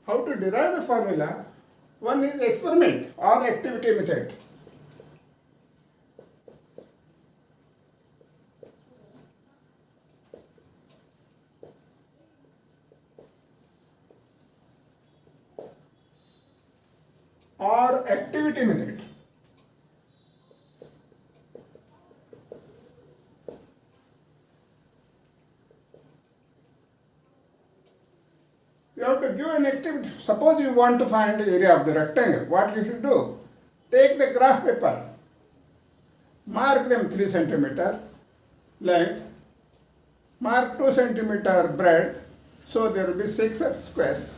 how to derive the formula? One is experiment or activity method. Or activity method. You have to give an activity. Suppose you want to find the area of the rectangle. What you should do? Take the graph paper. Mark them 3 centimeter length. Mark 2 centimeter breadth. So there will be 6 squares.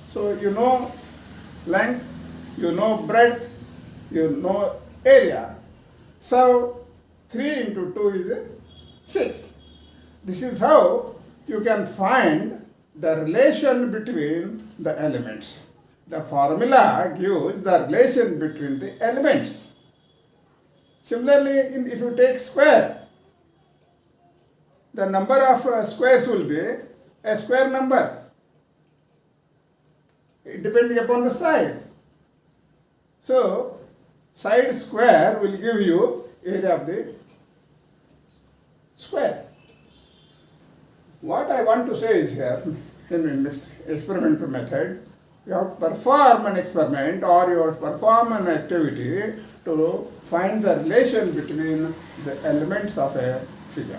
So you know length, you know breadth, you know area. So 3 into 2 is 6. This is how you can find the relation between the elements. The formula gives the relation between the elements. Similarly, if you take square, the number of squares will be a square number, depending upon the side. So, side square will give you area of the square. What I want to say is here, in this experimental method, you have to perform an experiment or you have to perform an activity to find the relation between the elements of a figure.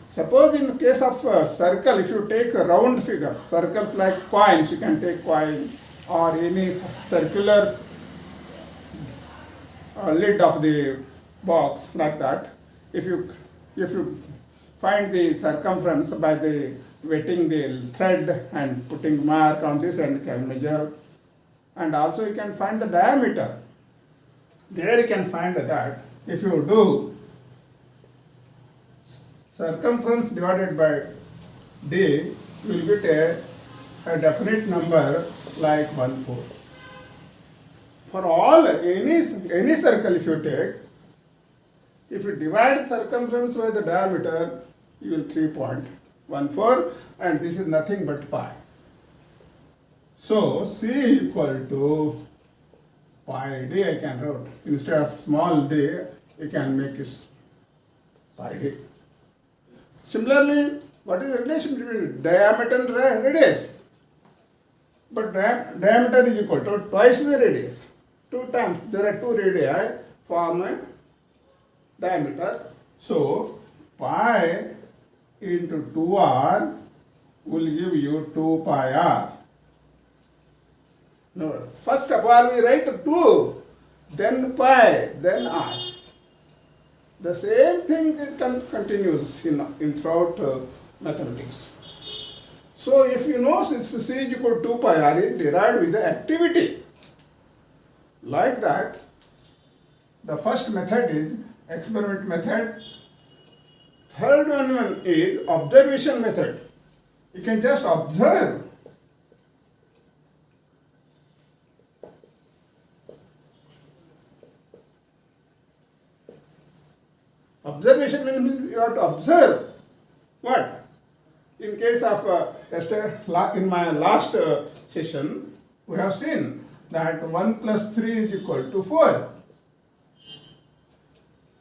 Suppose in case of a circle, if you take a round figure, circles like coins, you can take coin or any circular lid of the box like that. If you find the circumference by the wetting the thread and putting mark on this and can measure, and also you can find the diameter. There you can find that if you do circumference divided by d, you will get a definite number like 1/4. For all any circle if you take, if you divide circumference by the diameter, you will 3.14, and this is nothing but pi. So C equal to pi d I can write. Instead of small d, you can make it pi d. Similarly, what is the relation between diameter and radius? But diameter is equal to twice the radius. 2 times, there are 2 radii form a diameter. So, pi into 2r will give you 2 pi r. No, first of all we write 2, then pi, then r. The same thing is continues in throughout mathematics. So if you know C is equal to 2 pi r is derived with the activity. Like that, the first method is experiment method. Third one is observation method. You can just observe. Observation means you have to observe. What? In case of in my last session, we have seen that 1 plus 3 is equal to 4.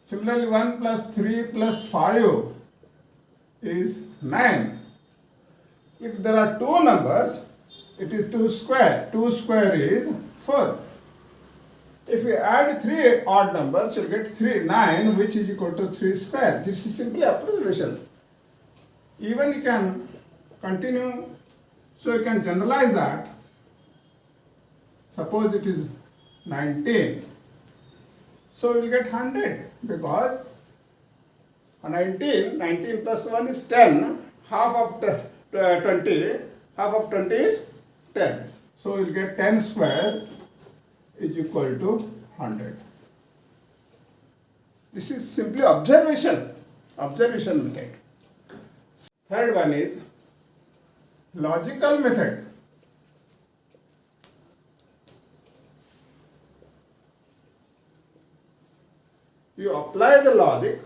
Similarly, 1 plus 3 plus 5 is 9. If there are 2 numbers, it is 2 square. 2 square is 4. If we add 3 odd numbers, you will get 3, 9, which is equal to 3 square. This is simply approximation. Even you can continue, so you can generalize that. Suppose it is 19. So you will get 100 because 19 plus 1 is 10. Half of 20 is 10. So you will get 10 square is equal to 100. This is simply observation method. Third one is logical method. You apply the logic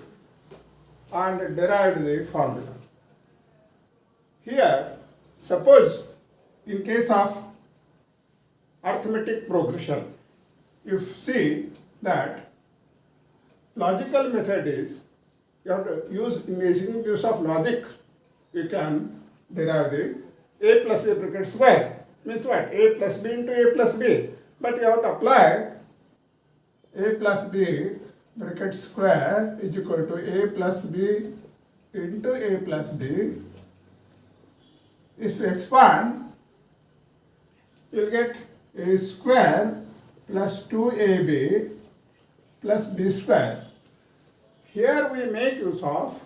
and derive the formula. Here, suppose in case of arithmetic progression, you see that logical method is you have to use using use of logic. You can derive the a plus b bracket square means what? A plus b into a plus b. But you have to apply a plus b bracket square is equal to a plus b into a plus b. If you expand, you will get a square plus 2ab plus b square. Here we make use of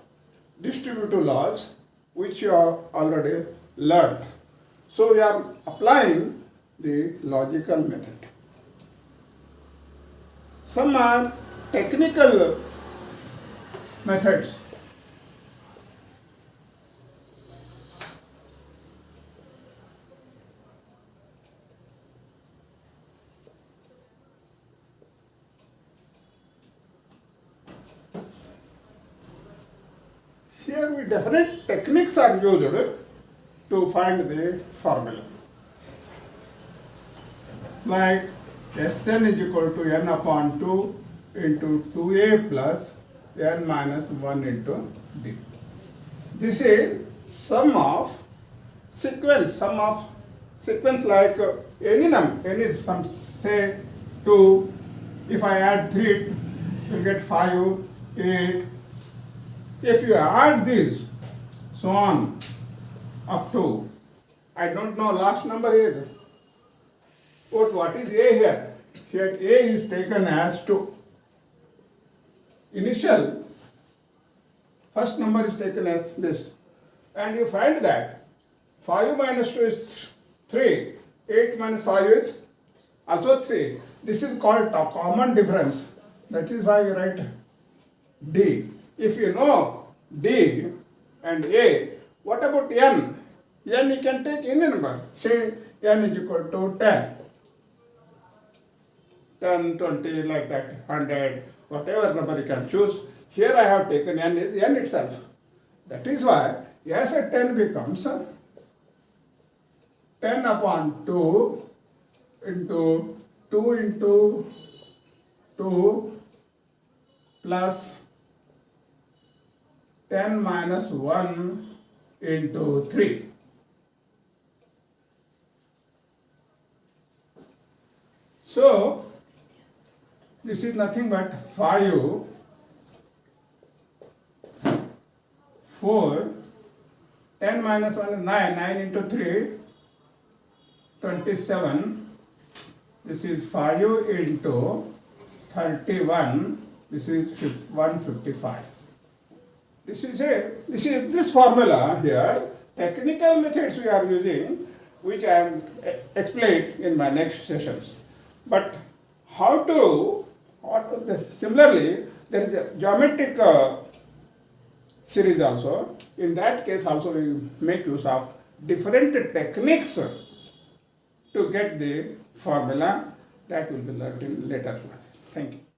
distributive laws which you have already learned. So we are applying the logical method. Some are technical methods. Here we definite techniques are used to find the formula. Like Sn is equal to n upon 2 into 2a plus n minus 1 into d. This is sum of sequence like any sum, say 2. If I add 3, you will get 5, 8. If you add these, so on, up to, I don't know last number is, what is a here? Here a is taken as 2. Initial, first number is taken as this. And you find that 5 minus 2 is 3, 8 minus 5 is also 3. This is called a common difference. That is why we write D. If you know D and A, what about n? N you can take any number. Say n is equal to 10. 10, 20, like that, 100, whatever number you can choose. Here I have taken n is n itself. That is why S at 10 becomes 10 upon 2 into 2 into 2 plus 10 minus 1 into 3. So, this is nothing but 5, 4, 10 minus 1 is 9, 9 into 3, 27. This is 5 into 31. This is 155. This formula here, technical methods we are using, which I am explained in my next sessions. But similarly, there is a geometric series also. In that case also we make use of different techniques to get the formula that will be learned in later classes. Thank you.